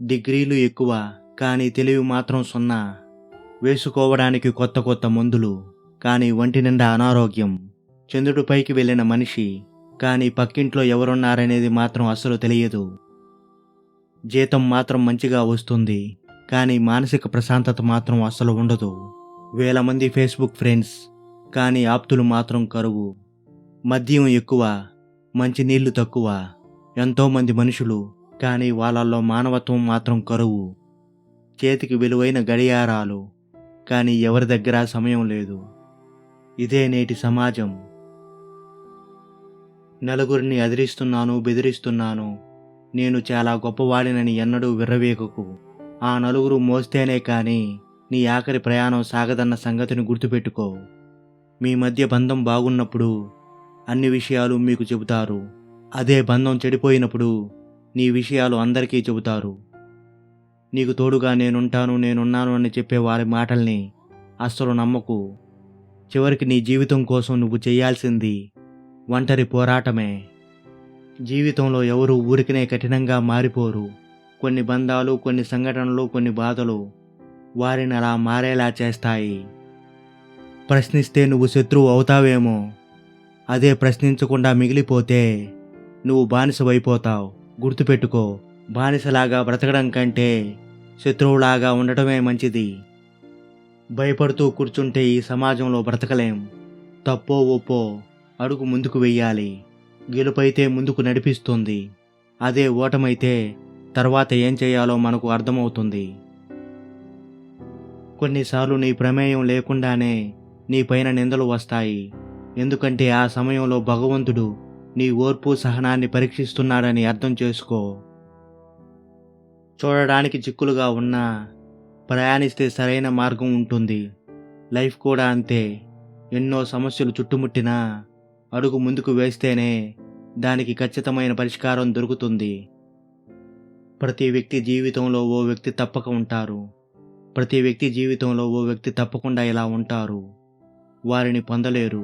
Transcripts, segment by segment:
డిగ్రీలు ఎక్కువ, కానీ తెలివి మాత్రం సున్నా. వేసుకోవడానికి కొత్త కొత్త మందులు, కానీ ఒంటి నిండా అనారోగ్యం. చంద్రుడిపైకి వెళ్ళిన మనిషి, కానీ పక్కింట్లో ఎవరున్నారనేది మాత్రం అస్సలు తెలియదు. జీతం మాత్రం మంచిగా వస్తుంది, కానీ మానసిక ప్రశాంతత మాత్రం అస్సలు ఉండదు. వేల మంది ఫేస్బుక్ ఫ్రెండ్స్, కానీ ఆప్తులు మాత్రం కరువు. మద్యం ఎక్కువ, మంచినీళ్లు తక్కువ. ఎంతోమంది మనుషులు, కానీ వాళ్ళల్లో మానవత్వం మాత్రం కరువు. చేతికి విలువైన గడియారాలు, కానీ ఎవరి దగ్గర సమయం లేదు. ఇదే నేటి సమాజం. నలుగురిని అదిరిస్తున్నాను, బెదిరిస్తున్నాను, నేను చాలా గొప్పవాడినని ఎన్నడూ విర్రవీగకు. ఆ నలుగురు మోస్తేనే కానీ నీ ఆఖరి ప్రయాణం సాగదన్న సంగతిని గుర్తుపెట్టుకో. మీ మధ్య బంధం బాగున్నప్పుడు అన్ని విషయాలు మీకు చెబుతారు. అదే బంధం చెడిపోయినప్పుడు నీ విషయాలు అందరికీ చెబుతారు. నీకు తోడుగా నేనున్నాను అని చెప్పే వారి మాటల్ని అస్సలు నమ్మకు. చివరికి నీ జీవితం కోసం నువ్వు చేయాల్సింది ఒంటరి పోరాటమే. జీవితంలో ఎవరూ ఊరికనే కఠినంగా మారిపోరు. కొన్ని బంధాలు, కొన్ని సంఘటనలు, కొన్ని బాధలు వారిని అలా మారేలా చేస్తాయి. ప్రశ్నిస్తే నువ్వు శత్రువు అవుతావేమో, అదే ప్రశ్నించకుండా మిగిలిపోతే నువ్వు బానిసవైపోతావు. గుర్తుపెట్టుకో, బానిసలాగా బ్రతకడం కంటే శత్రువులాగా ఉండటమే మంచిది. భయపడుతూ కూర్చుంటే ఈ సమాజంలో బ్రతకలేం. తప్పో ఒప్పో అడుగు ముందుకు వెయ్యాలి. గెలుపైతే ముందుకు నడిపిస్తుంది, అదే ఓటమైతే తర్వాత ఏం చేయాలో మనకు అర్థమవుతుంది. కొన్నిసార్లు నీ ప్రమేయం లేకుండానే నీ పైన నిందలు వస్తాయి. ఎందుకంటే ఆ సమయంలో భగవంతుడు నీ ఓర్పు సహనాన్ని పరీక్షిస్తున్నాడని అర్థం చేసుకో. చూడడానికి చిక్కులుగా ఉన్నా ప్రయాణిస్తే సరైన మార్గం ఉంటుంది. లైఫ్ కూడా అంతే. ఎన్నో సమస్యలు చుట్టుముట్టినా అడుగు ముందుకు వేస్తేనే దానికి ఖచ్చితమైన పరిష్కారం దొరుకుతుంది. ప్రతి వ్యక్తి జీవితంలో ఓ వ్యక్తి తప్పక ఉంటారు. ప్రతి వ్యక్తి జీవితంలో ఓ వ్యక్తి తప్పకుండా ఇలా ఉంటారు. వారిని పొందలేరు,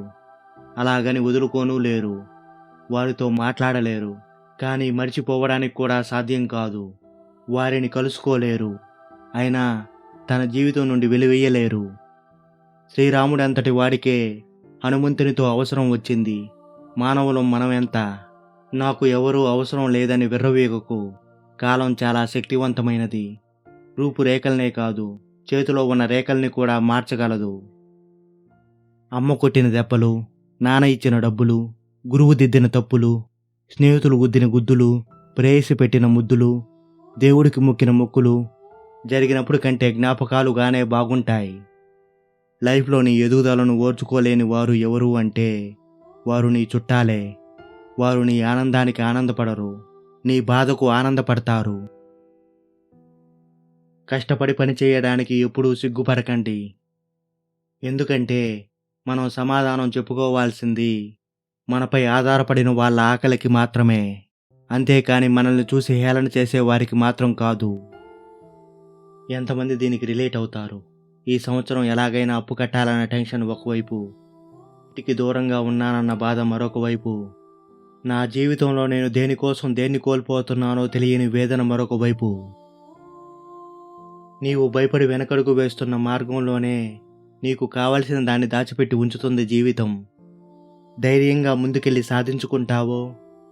అలాగని వదులుకోనూ లేరు. వారితో మాట్లాడలేరు, కానీ మర్చిపోవడానికి కూడా సాధ్యం కాదు. వారిని కలుసుకోలేరు, అయినా తన జీవితం నుండి వెలివేయలేరు. శ్రీరాముడు అంతటి వాడికే హనుమంతునితో అవసరం వచ్చింది. మానవులం మనమెంత? నాకు ఎవరూ అవసరం లేదని విర్రవీగకు. కాలం చాలా శక్తివంతమైనది. రూపురేఖల్నే కాదు, చేతిలో ఉన్న రేఖల్ని కూడా మార్చగలదు. అమ్మ కొట్టిన దెబ్బలు, నాన్న ఇచ్చిన డబ్బులు, గురువు దిద్దిన తప్పులు, స్నేహితులు గుద్దిన గుద్దులు, ప్రేయసి పెట్టిన ముద్దులు, దేవుడికి మొక్కిన మొక్కులు జరిగినప్పుడు కంటే జ్ఞాపకాలుగానే బాగుంటాయి. లైఫ్లో నీ ఎదుగుదలను ఓర్చుకోలేని వారు ఎవరు అంటే వారు నీ చుట్టాలే. వారు నీ ఆనందానికి ఆనందపడరు, నీ బాధకు ఆనందపడతారు. కష్టపడి పని చేయడానికి ఎప్పుడూ సిగ్గుపడకండి. ఎందుకంటే మనం సమాధానం చెప్పుకోవాల్సింది మనపై ఆధారపడిన వాళ్ళ ఆకలికి మాత్రమే, అంతేకాని మనల్ని చూసి హేళన చేసే వారికి మాత్రం కాదు. ఎంతమంది దీనికి రిలేట్ అవుతారు? ఈ సంవత్సరం ఎలాగైనా అప్పు కట్టాలన్న టెన్షన్ ఒకవైపు, ఇంటికి దూరంగా ఉన్నానన్న బాధ మరొక వైపు, నా జీవితంలో నేను దేనికోసం దేన్ని కోల్పోతున్నానో తెలియని వేదన మరొక వైపు. నీవు భయపడి వెనకడుగు వేస్తున్న మార్గంలోనే నీకు కావలసిన దాన్ని దాచిపెట్టి ఉంచుతుంది జీవితం. ధైర్యంగా ముందుకెళ్ళి సాధించుకుంటావో,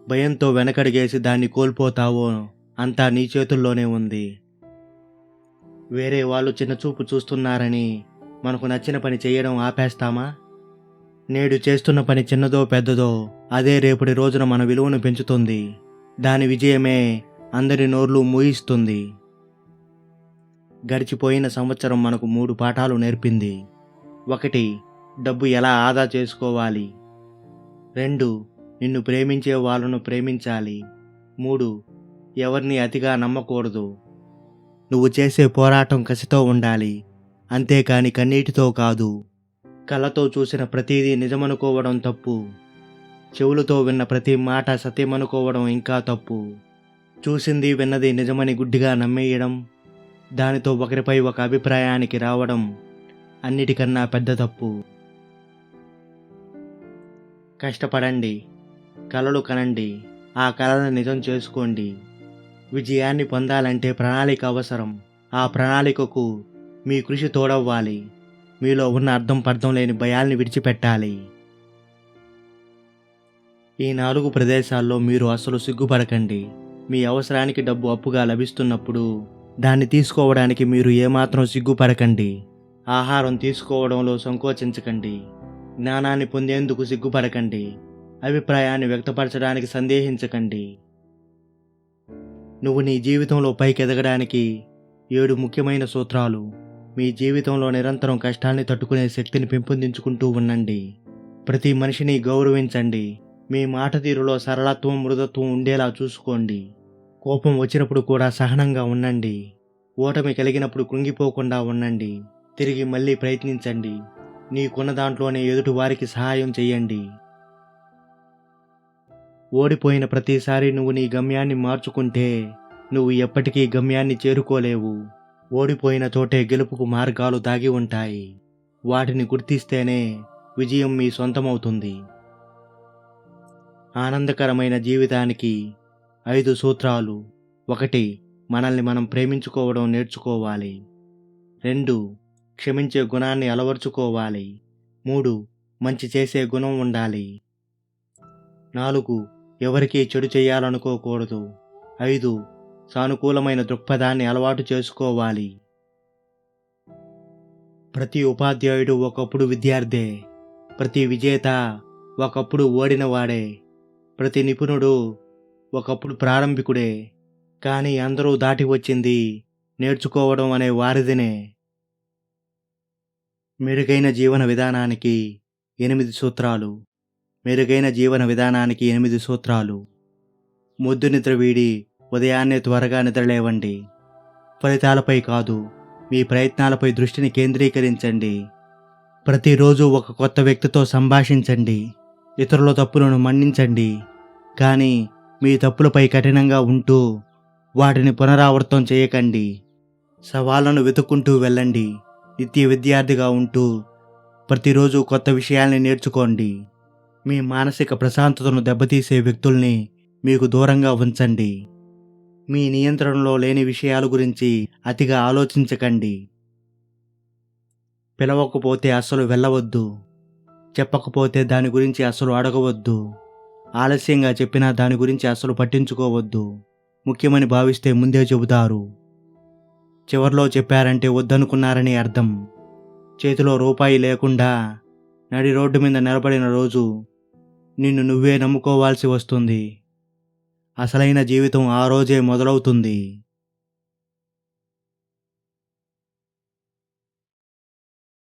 భయంతో వెనకడిగేసి దాన్ని కోల్పోతావో, అంతా నీ చేతుల్లోనే ఉంది. వేరే వాళ్ళు చిన్నచూపు చూస్తున్నారని మనకు నచ్చిన పని చేయడం ఆపేస్తామా? నేడు చేస్తున్న పని చిన్నదో పెద్దదో అదే రేపటి రోజున మన విలువను పెంచుతుంది. దాని విజయమే అందరి నోర్లు మూయిస్తుంది. గడిచిపోయిన సంవత్సరం మనకు 3 పాఠాలు నేర్పింది. 1. డబ్బు ఎలా ఆదా చేసుకోవాలి. 2. నిన్ను ప్రేమించే వాళ్ళను ప్రేమించాలి. 3. ఎవరిని అతిగా నమ్మకూడదు. నువ్వు చేసే పోరాటం కసితో ఉండాలి, అంతేకాని కన్నీటితో కాదు. కళ్ళతో చూసిన ప్రతిదీ నిజమనుకోవడం తప్పు. చెవులతో విన్న ప్రతి మాట సత్యమనుకోవడం ఇంకా తప్పు. చూసింది విన్నది నిజమని గుడ్డిగా నమ్మేయడం, దానితో ఒకరిపై ఒక అభిప్రాయానికి రావడం అన్నిటికన్నా పెద్ద తప్పు. కష్టపడండి, కలలు కనండి, ఆ కలలను నిజం చేసుకోండి. విజయాన్ని పొందాలంటే ప్రణాళిక అవసరం. ఆ ప్రణాళికకు మీ కృషి తోడవ్వాలి. మీలో ఉన్న అర్థం పర్థం లేని భయాల్ని విడిచిపెట్టాలి. ఈ 4 ప్రదేశాల్లో మీరు అస్సలు సిగ్గుపడకండి. మీ అవసరానికి డబ్బు అప్పుగా లభిస్తున్నప్పుడు దాన్ని తీసుకోవడానికి మీరు ఏమాత్రం సిగ్గుపడకండి. ఆహారం తీసుకోవడంలో సంకోచించకండి. జ్ఞానాన్ని పొందేందుకు సిగ్గుపడకండి. అభిప్రాయాన్ని వ్యక్తపరచడానికి సందేహించకండి. నువ్వు నీ జీవితంలో పైకెదగడానికి 7 ముఖ్యమైన సూత్రాలు. మీ జీవితంలో నిరంతరం కష్టాల్ని తట్టుకునే శక్తిని పెంపొందించుకుంటూ ఉండండి. ప్రతి మనిషిని గౌరవించండి. మీ మాట తీరులో సరళత్వం, మృదుత్వం ఉండేలా చూసుకోండి. కోపం వచ్చినప్పుడు కూడా సహనంగా ఉండండి. ఓటమి కలిగినప్పుడు కృంగిపోకుండా ఉండండి. తిరిగి మళ్ళీ ప్రయత్నించండి. నీకున్న దాంట్లోనే ఎదుటి వారికి సహాయం చెయ్యండి. ఓడిపోయిన ప్రతిసారి నువ్వు నీ గమ్యాన్ని మార్చుకుంటే నువ్వు ఎప్పటికీ గమ్యాన్ని చేరుకోలేవు. ఓడిపోయిన చోటే గెలుపుకు మార్గాలు దాగి ఉంటాయి. వాటిని గుర్తిస్తేనే విజయం మీ సొంతమవుతుంది. ఆనందకరమైన జీవితానికి 5 సూత్రాలు. 1. మనల్ని మనం ప్రేమించుకోవడం నేర్చుకోవాలి. 2. క్షమించే గుణాన్ని అలవర్చుకోవాలి. 3. మంచి చేసే గుణం ఉండాలి. 4. ఎవరికీ చెడు చేయాలనుకోకూడదు. 5. సానుకూలమైన దృక్పథాన్ని అలవాటు చేసుకోవాలి. ప్రతి ఉపాధ్యాయుడు ఒకప్పుడు విద్యార్థే. ప్రతి విజేత ఒకప్పుడు ఓడినవాడే. ప్రతి నిపుణుడు ఒకప్పుడు ప్రారంభికుడే. కానీ అందరూ దాటి వచ్చింది నేర్చుకోవడం అనే వారిదినే. మెరుగైన జీవన విధానానికి 8 సూత్రాలు. మెరుగైన జీవన విధానానికి 8 సూత్రాలు. మొద్దు నిద్ర వీడి ఉదయాన్నే త్వరగా నిద్రలేవండి. ఫలితాలపై కాదు, మీ ప్రయత్నాలపై దృష్టిని కేంద్రీకరించండి. ప్రతిరోజు ఒక కొత్త వ్యక్తితో సంభాషించండి. ఇతరుల తప్పులను మన్నించండి. కానీ మీ తప్పులపై కఠినంగా ఉంటూ వాటిని పునరావృతం చేయకండి. సవాళ్లను వెతుక్కుంటూ వెళ్ళండి. నిత్య విద్యార్థిగా ఉంటూ ప్రతిరోజు కొత్త విషయాల్ని నేర్చుకోండి. మీ మానసిక ప్రశాంతతను దెబ్బతీసే వ్యక్తుల్ని మీకు దూరంగా ఉంచండి. మీ నియంత్రణలో లేని విషయాల గురించి అతిగా ఆలోచించకండి. పిలవకపోతే అస్సలు వెళ్ళవద్దు. చెప్పకపోతే దాని గురించి అస్సలు అడగవద్దు. ఆలస్యంగా చెప్పినా దాని గురించి అస్సలు పట్టించుకోవద్దు. ముఖ్యమని భావిస్తే ముందే చెబుతారు. చివర్లో చెప్పారంటే వద్దనుకున్నారని అర్థం. చేతిలో రూపాయి లేకుండా నడి రోడ్డు మీద నిలబడిన రోజు నిన్ను నువ్వే నమ్ముకోవాల్సి వస్తుంది. అసలైన జీవితం ఆ రోజే మొదలవుతుంది.